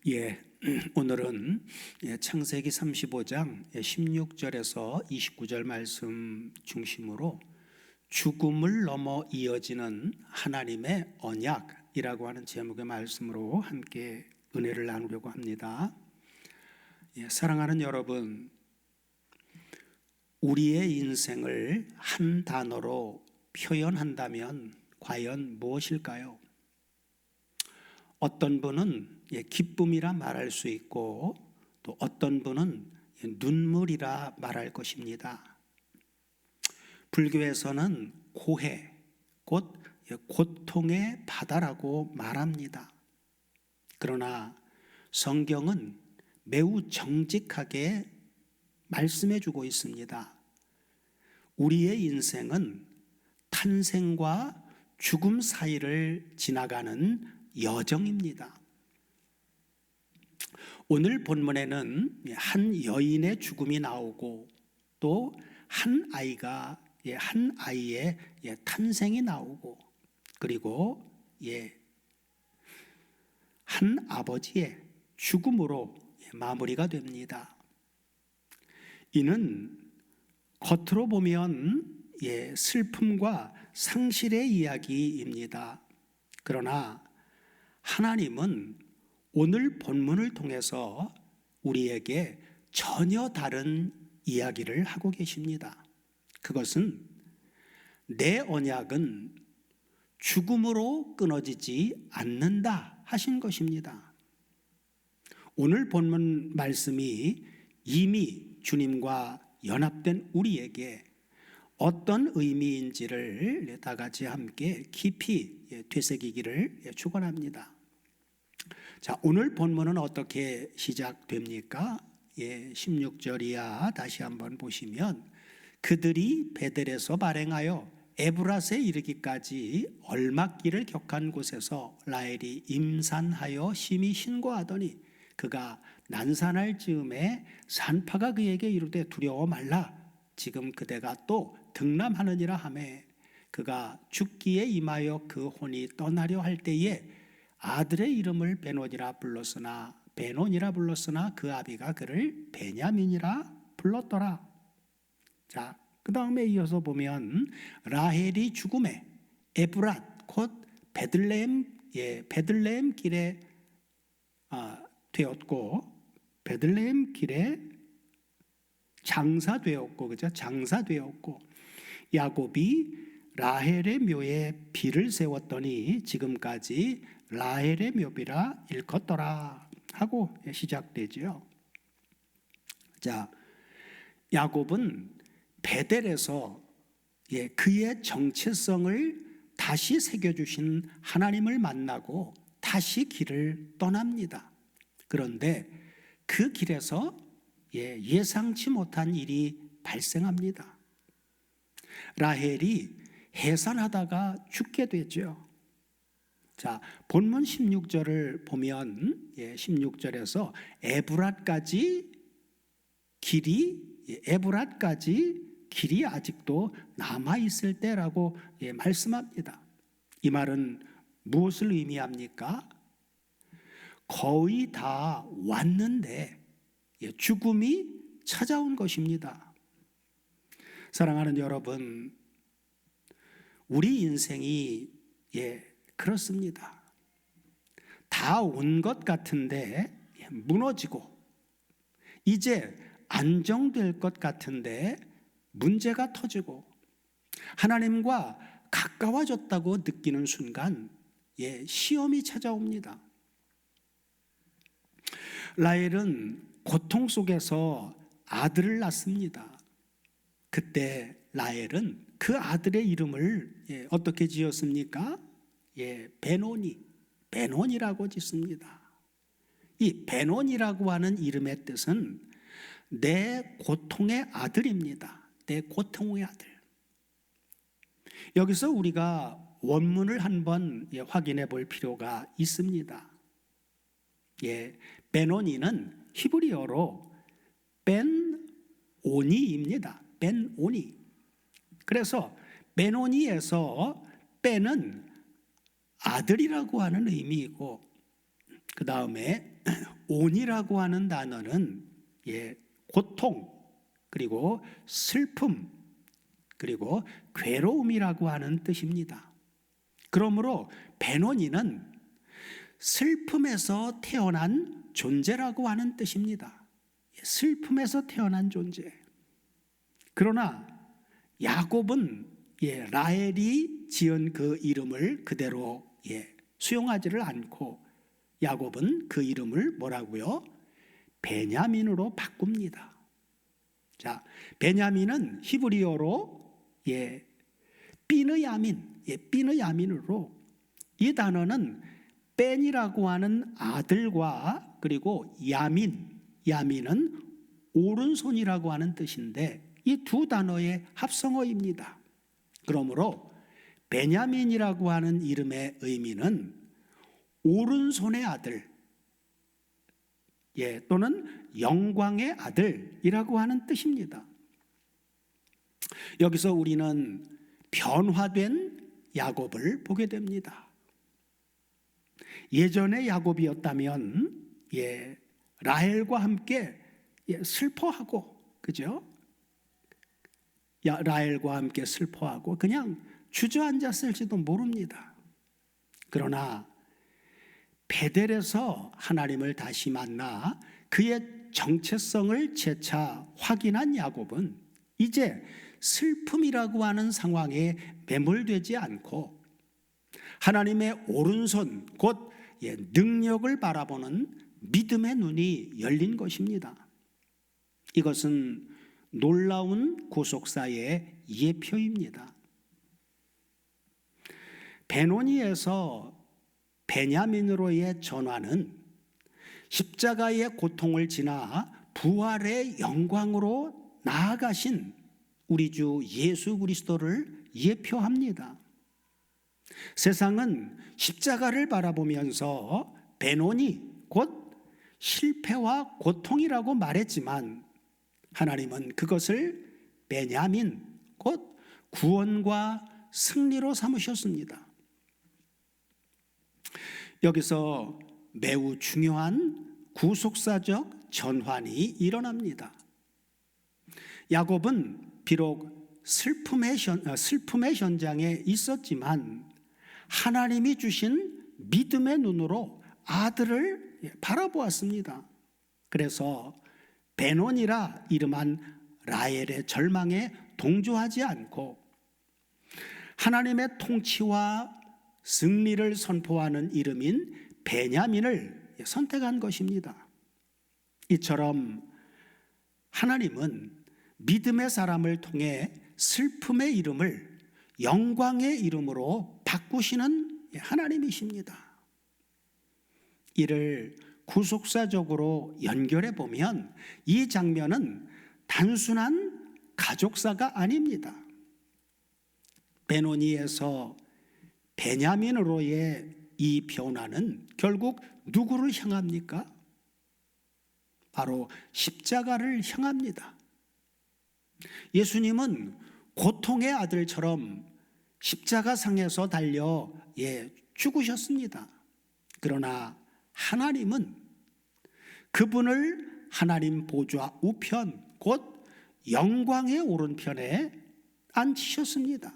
예, 오늘은 창세기 35장 16절에서 29절 말씀 중심으로 죽음을 넘어 이어지는 하나님의 언약이라고 하는 제목의 말씀으로 함께 은혜를 나누려고 합니다. 사랑하는 여러분, 우리의 인생을 한 단어로 표현한다면 과연 무엇일까요? 어떤 분은 기쁨이라 말할 수 있고 또 어떤 분은 눈물이라 말할 것입니다. 불교에서는 고해, 곧 고통의 바다라고 말합니다. 그러나 성경은 매우 정직하게 말씀해 주고 있습니다. 우리의 인생은 탄생과 죽음 사이를 지나가는 여정입니다. 오늘 본문에는 한 여인의 죽음이 나오고 또 한 아이의 탄생이 나오고 그리고 한 아버지의 죽음으로 마무리가 됩니다. 이는 겉으로 보면 슬픔과 상실의 이야기입니다. 그러나 하나님은 오늘 본문을 통해서 우리에게 전혀 다른 이야기를 하고 계십니다. 그것은 내 언약은 죽음으로 끊어지지 않는다 하신 것입니다. 오늘 본문 말씀이 이미 주님과 연합된 우리에게 어떤 의미인지를 다 같이 함께 깊이 되새기기를 축원합니다. 자, 오늘 본문은 어떻게 시작됩니까? 16절이야 다시 한번 보시면 그들이 베델에서 발행하여 에브랏에 이르기까지 얼막길을 격한 곳에서 라헬이 임산하여 심히 신고하더니 그가 난산할 즈음에 산파가 그에게 이르되 두려워 말라 지금 그대가 또 등남하느니라 하매 그가 죽기에 임하여 그 혼이 떠나려 할 때에 아들의 이름을 베논이라 불렀으나 그 아비가 그를 베냐민이라 불렀더라. 자, 그 다음에 이어서 보면 라헬이 죽음에 에브랏 곧 베들레헴 길에 되었고 베들레헴 길에 장사되었고 야곱이 라헬의 묘에 비를 세웠더니 지금까지 라헬의 묘비라 일컫더라 하고 시작되죠. 자, 야곱은 베델에서 그의 정체성을 다시 새겨주신 하나님을 만나고 다시 길을 떠납니다. 그런데 그 길에서 예상치 못한 일이 발생합니다. 라헬이 해산하다가 죽게 되죠. 자, 본문 16절을 보면 16절에서 에브랏까지 길이 아직도 남아있을 때라고 말씀합니다. 이 말은 무엇을 의미합니까? 거의 다 왔는데 죽음이 찾아온 것입니다. 사랑하는 여러분, 우리 인생이 그렇습니다. 다 온 것 같은데 무너지고 이제 안정될 것 같은데 문제가 터지고 하나님과 가까워졌다고 느끼는 순간 시험이 찾아옵니다. 라헬은 고통 속에서 아들을 낳습니다. 그때 라헬은 그 아들의 이름을 어떻게 지었습니까? 베논이라고 짓습니다. 이 베논이라고 하는 이름의 뜻은 내 고통의 아들입니다. 내 고통의 아들. 여기서 우리가 원문을 한번 확인해 볼 필요가 있습니다. 베논이는 히브리어로 벤오니입니다. 벤오니. 그래서 베노니에서 뺀은 아들이라고 하는 의미이고 그 다음에 온이라고 하는 단어는 고통, 그리고 슬픔, 그리고 괴로움이라고 하는 뜻입니다. 그러므로 베노니는 슬픔에서 태어난 존재라고 하는 뜻입니다. 슬픔에서 태어난 존재. 그러나 야곱은 라헬이 지은 그 이름을 그대로 수용하지를 않고 야곱은 그 이름을 뭐라고요? 베냐민으로 바꿉니다. 자, 베냐민은 히브리어로 삐느야민으로, 이 단어는 벤이라고 하는 아들과 그리고 야민은 오른손이라고 하는 뜻인데 이 두 단어의 합성어입니다. 그러므로 베냐민이라고 하는 이름의 의미는 오른손의 아들, 또는 영광의 아들이라고 하는 뜻입니다. 여기서 우리는 변화된 야곱을 보게 됩니다. 예전의 야곱이었다면 라헬과 함께 슬퍼하고, 그죠? 라헬과 함께 슬퍼하고 그냥 주저앉았을지도 모릅니다. 그러나 베델에서 하나님을 다시 만나 그의 정체성을 재차 확인한 야곱은 이제 슬픔이라고 하는 상황에 매몰되지 않고 하나님의 오른손, 곧 능력을 바라보는 믿음의 눈이 열린 것입니다. 이것은 놀라운 구속사의 예표입니다. 베노니에서 베냐민으로의 전환은 십자가의 고통을 지나 부활의 영광으로 나아가신 우리 주 예수 그리스도를 예표합니다. 세상은 십자가를 바라보면서 베노니, 곧 실패와 고통이라고 말했지만 하나님은 그것을 베냐민, 곧 구원과 승리로 삼으셨습니다. 여기서 매우 중요한 구속사적 전환이 일어납니다. 야곱은 비록 슬픔의 현장에 있었지만 하나님이 주신 믿음의 눈으로 아들을 바라보았습니다. 그래서 베노니라 이름한 라헬의 절망에 동조하지 않고 하나님의 통치와 승리를 선포하는 이름인 베냐민을 선택한 것입니다. 이처럼 하나님은 믿음의 사람을 통해 슬픔의 이름을 영광의 이름으로 바꾸시는 하나님이십니다. 이를 구속사적으로 연결해 보면 이 장면은 단순한 가족사가 아닙니다. 베노니에서 베냐민으로의 이 변화는 결국 누구를 향합니까? 바로 십자가를 향합니다. 예수님은 고통의 아들처럼 십자가상에서 달려 죽으셨습니다. 그러나 하나님은 그분을 하나님 보좌 우편, 곧 영광의 오른편에 앉히셨습니다.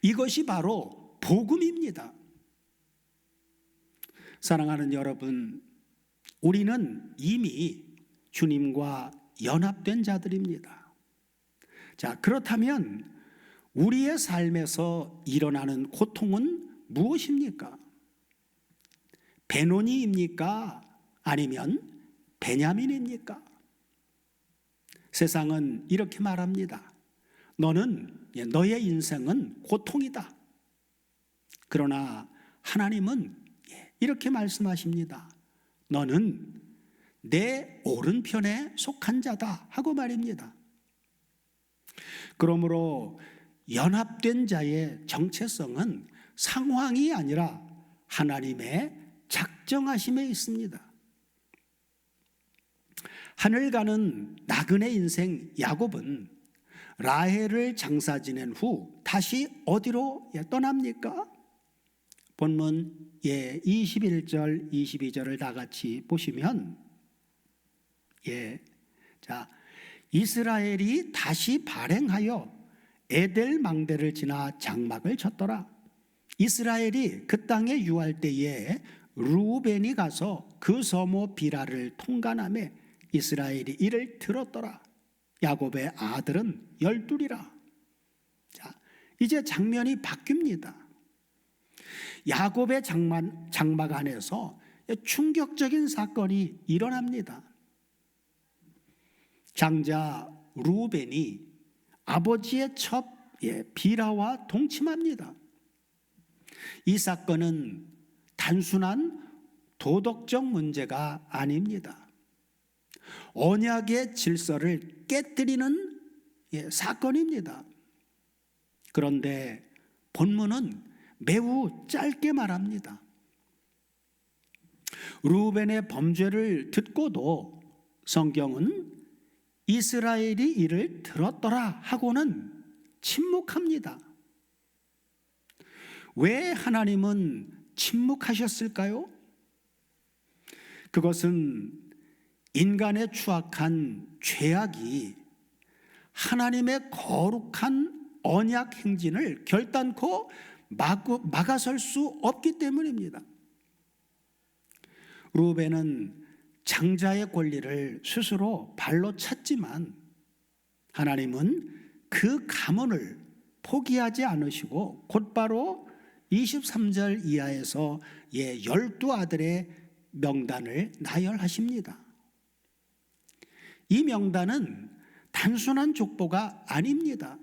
이것이 바로 복음입니다. 사랑하는 여러분, 우리는 이미 주님과 연합된 자들입니다. 자, 그렇다면 우리의 삶에서 일어나는 고통은 무엇입니까? 베노니입니까? 아니면 베냐민입니까? 세상은 이렇게 말합니다. 너의 인생은 고통이다. 그러나 하나님은 이렇게 말씀하십니다. 너는 내 오른편에 속한 자다 하고 말입니다. 그러므로 연합된 자의 정체성은 상황이 아니라 하나님의 작정하심에 있습니다. 하늘 가는 나그네 인생 야곱은 라헬을 장사 지낸 후 다시 어디로 떠납니까? 본문 21절, 22절을 다 같이 보시면 자, 이스라엘이 다시 발행하여 에델 망대를 지나 장막을 쳤더라. 이스라엘이 그 땅에 유할 때에 루벤이 가서 그 서모 비라를 통관하며 이스라엘이 이를 들었더라. 야곱의 아들은 12이라. 자, 이제 장면이 바뀝니다. 야곱의 장막 안에서 충격적인 사건이 일어납니다. 장자 루벤이 아버지의 첩 비라와 동침합니다. 이 사건은 단순한 도덕적 문제가 아닙니다. 언약의 질서를 깨뜨리는 사건입니다. 그런데 본문은 매우 짧게 말합니다. 루벤의 범죄를 듣고도 성경은 이스라엘이 이를 들었더라 하고는 침묵합니다. 왜 하나님은 침묵하셨을까요? 그것은 인간의 추악한 죄악이 하나님의 거룩한 언약 행진을 결단코 막아설 수 없기 때문입니다. 루벤은 장자의 권리를 스스로 발로 찼지만 하나님은 그 가문을 포기하지 않으시고 곧바로 23절 이하에서 12아들의 명단을 나열하십니다. 이 명단은 단순한 족보가 아닙니다.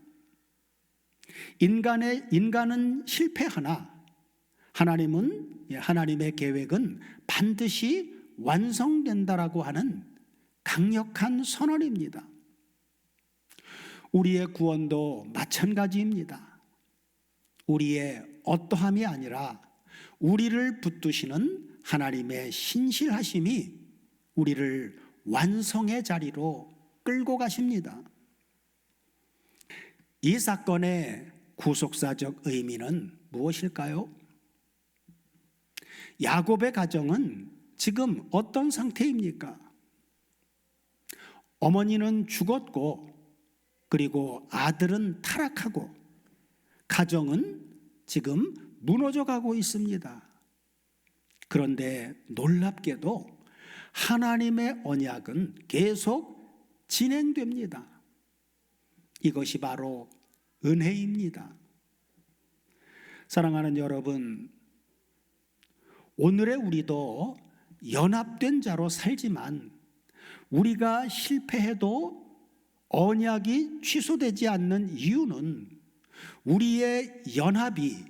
인간은 실패하나 하나님의 계획은 반드시 완성된다라고 하는 강력한 선언입니다. 우리의 구원도 마찬가지입니다. 우리의 어떠함이 아니라 우리를 붙드시는 하나님의 신실하심이 우리를 완성의 자리로 끌고 가십니다. 이 사건의 구속사적 의미는 무엇일까요? 야곱의 가정은 지금 어떤 상태입니까? 어머니는 죽었고 그리고 아들은 타락하고 가정은 지금 무너져 가고 있습니다. 그런데 놀랍게도 하나님의 언약은 계속 진행됩니다. 이것이 바로 은혜입니다. 사랑하는 여러분, 오늘의 우리도 연합된 자로 살지만 우리가 실패해도 언약이 취소되지 않는 이유는 우리의 연합이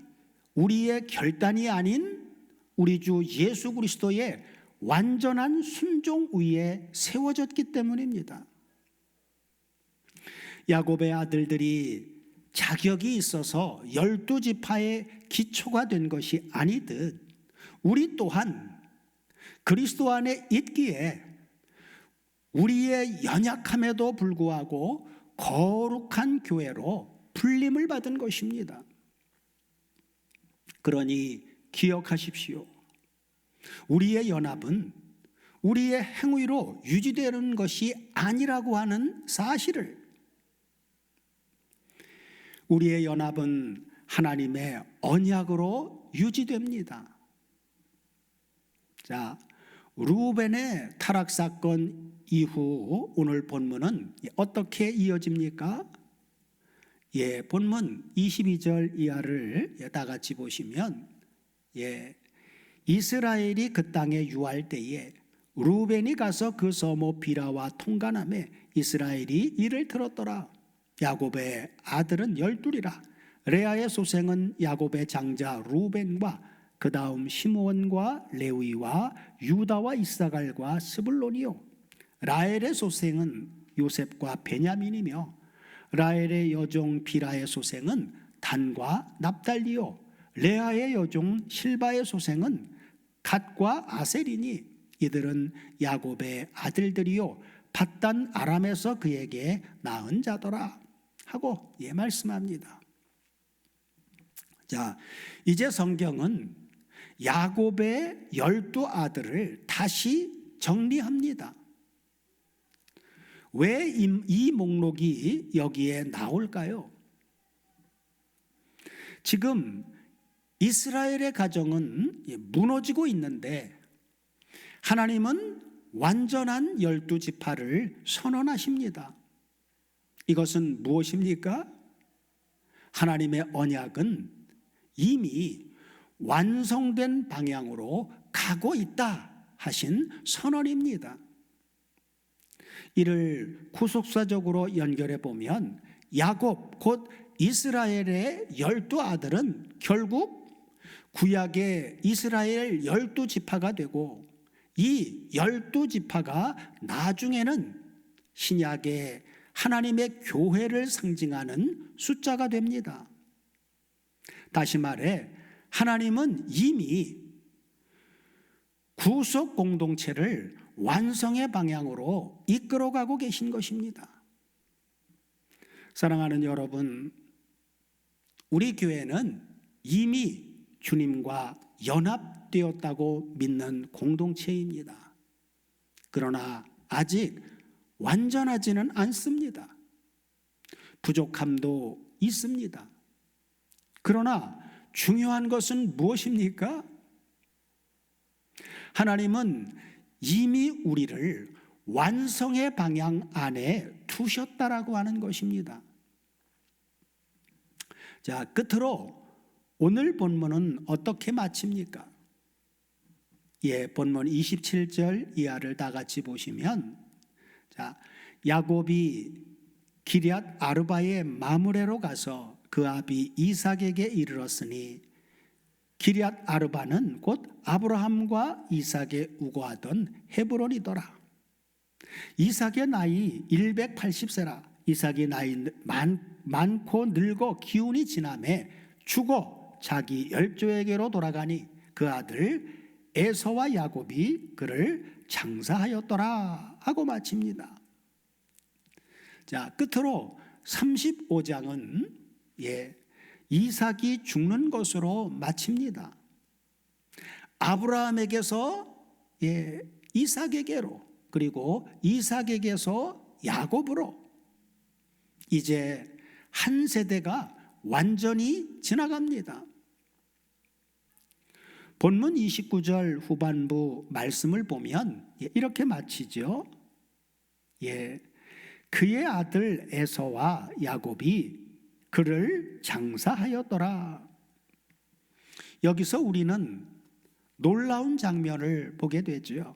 우리의 결단이 아닌 우리 주 예수 그리스도의 완전한 순종 위에 세워졌기 때문입니다. 야곱의 아들들이 자격이 있어서 12지파의 기초가 된 것이 아니듯 우리 또한 그리스도 안에 있기에 우리의 연약함에도 불구하고 거룩한 교회로 불림을 받은 것입니다. 그러니 기억하십시오. 우리의 연합은 우리의 행위로 유지되는 것이 아니라고 하는 사실을, 우리의 연합은 하나님의 언약으로 유지됩니다. 자, 루벤의 타락 사건 이후 오늘 본문은 어떻게 이어집니까? 본문 22절 이하를 다 같이 보시면 이스라엘이 그 땅에 유할 때에 루벤이 가서 그 서모 비라와 통관하며 이스라엘이 이를 들었더라. 야곱의 아들은 12이라. 레아의 소생은 야곱의 장자 루벤과 그 다음 시므온과 레위와 유다와 이사갈과 스불론이요. 라헬의 소생은 요셉과 베냐민이며 라헬의 여종 비라의 소생은 단과 납달리요. 레아의 여종 실바의 소생은 갓과 아셀이니 이들은 야곱의 아들들이요 밧단 아람에서 그에게 낳은 자더라 하고 말씀합니다. 자, 이제 성경은 야곱의 12 아들을 다시 정리합니다. 왜 이 목록이 여기에 나올까요? 지금 이스라엘의 가정은 무너지고 있는데 하나님은 완전한 12지파를 선언하십니다. 이것은 무엇입니까? 하나님의 언약은 이미 완성된 방향으로 가고 있다 하신 선언입니다. 이를 구속사적으로 연결해 보면 야곱 곧 이스라엘의 12 아들은 결국 구약의 이스라엘 12지파가 되고 이 12지파가 나중에는 신약의 하나님의 교회를 상징하는 숫자가 됩니다. 다시 말해 하나님은 이미 구속 공동체를 완성의 방향으로 이끌어가고 계신 것입니다. 사랑하는 여러분, 우리 교회는 이미 주님과 연합되었다고 믿는 공동체입니다. 그러나 아직 완전하지는 않습니다. 부족함도 있습니다. 그러나 중요한 것은 무엇입니까? 하나님은 이미 우리를 완성의 방향 안에 두셨다라고 하는 것입니다. 자, 끝으로 오늘 본문은 어떻게 마칩니까? 본문 27절 이하를 다 같이 보시면, 자, 야곱이 기럇 아르바의 마므레로 가서 그 아비 이삭에게 이르렀으니 기럇 아르바는 곧 아브라함과 이삭의 우거하던 헤브론이더라. 이삭의 나이 180세라. 이삭이 나이 많고 늙어 기운이 지남에 죽어 자기 열조에게로 돌아가니 그 아들 에서와 야곱이 그를 장사하였더라 하고 마칩니다. 자, 끝으로 35장은 이삭이 죽는 것으로 마칩니다. 아브라함에게서 이삭에게로, 그리고 이삭에게서 야곱으로 이제 한 세대가 완전히 지나갑니다. 본문 29절 후반부 말씀을 보면 이렇게 마치죠. 그의 아들 에서와 야곱이 그를 장사하였더라. 여기서 우리는 놀라운 장면을 보게 되죠.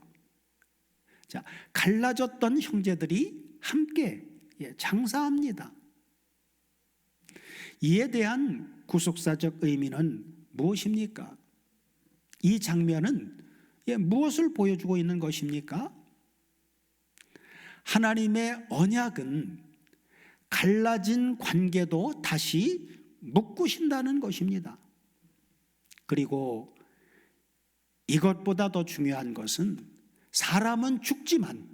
자, 갈라졌던 형제들이 함께 장사합니다. 이에 대한 구속사적 의미는 무엇입니까? 이 장면은 무엇을 보여주고 있는 것입니까? 하나님의 언약은 갈라진 관계도 다시 묶으신다는 것입니다. 그리고 이것보다 더 중요한 것은 사람은 죽지만,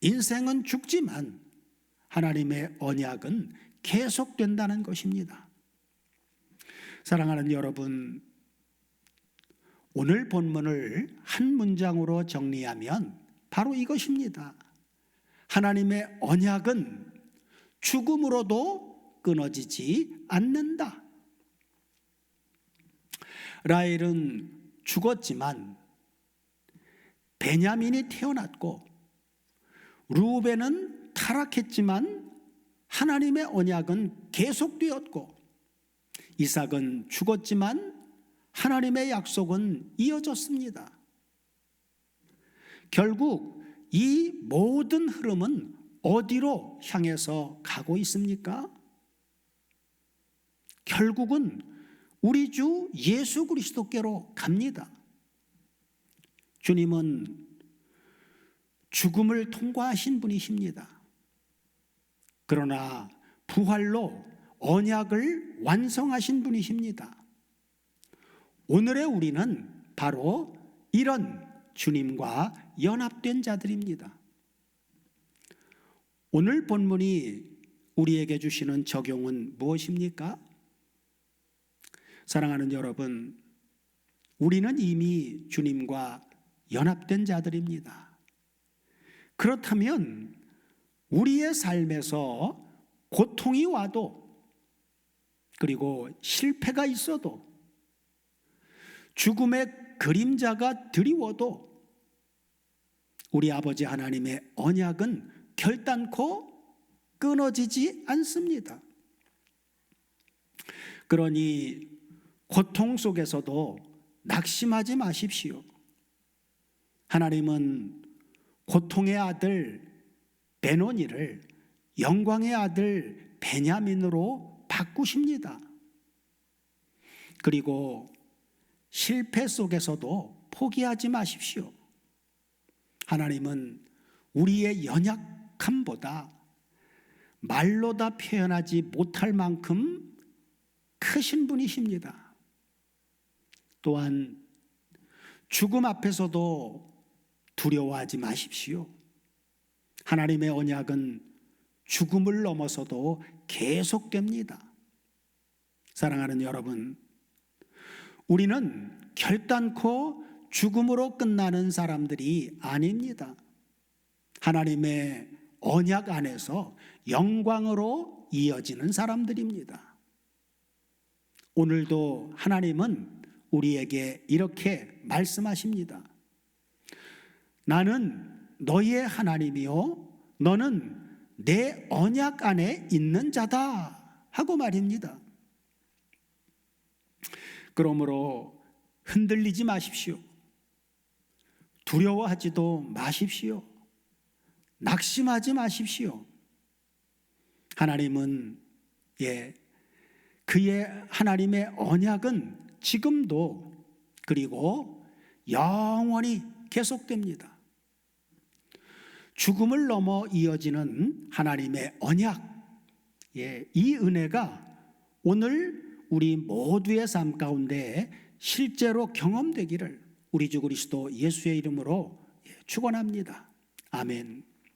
인생은 죽지만 하나님의 언약은 계속된다는 것입니다. 사랑하는 여러분, 오늘 본문을 한 문장으로 정리하면 바로 이것입니다. 하나님의 언약은 죽음으로도 끊어지지 않는다. 라헬은 죽었지만 베냐민이 태어났고, 르우벤은 타락했지만 하나님의 언약은 계속되었고, 이삭은 죽었지만 하나님의 약속은 이어졌습니다. 결국 이 모든 흐름은 어디로 향해서 가고 있습니까? 결국은 우리 주 예수 그리스도께로 갑니다. 주님은 죽음을 통과하신 분이십니다. 그러나 부활로 언약을 완성하신 분이십니다. 오늘의 우리는 바로 이런 주님과 연합된 자들입니다. 오늘 본문이 우리에게 주시는 적용은 무엇입니까? 사랑하는 여러분, 우리는 이미 주님과 연합된 자들입니다. 그렇다면 우리의 삶에서 고통이 와도, 그리고 실패가 있어도, 죽음의 그림자가 드리워도 우리 아버지 하나님의 언약은 결단코 끊어지지 않습니다. 그러니 고통 속에서도 낙심하지 마십시오. 하나님은 고통의 아들 베노니를 영광의 아들 베냐민으로 바꾸십니다. 그리고 실패 속에서도 포기하지 마십시오. 하나님은 우리의 연약함보다 말로 다 표현하지 못할 만큼 크신 분이십니다. 또한 죽음 앞에서도 두려워하지 마십시오. 하나님의 언약은 죽음을 넘어서도 계속됩니다. 사랑하는 여러분, 우리는 결단코 죽음으로 끝나는 사람들이 아닙니다. 하나님의 언약 안에서 영광으로 이어지는 사람들입니다. 오늘도 하나님은 우리에게 이렇게 말씀하십니다. 나는 너희의 하나님이요 너는 내 언약 안에 있는 자다 하고 말입니다. 그러므로 흔들리지 마십시오. 두려워하지도 마십시오. 낙심하지 마십시오. 하나님은 그의 하나님의 언약은 지금도 그리고 영원히 계속됩니다. 죽음을 넘어 이어지는 하나님의 언약, 이 은혜가 오늘 우리 모두의 삶 가운데 실제로 경험되기를 우리 주 그리스도 예수의 이름으로 축원합니다. 아멘.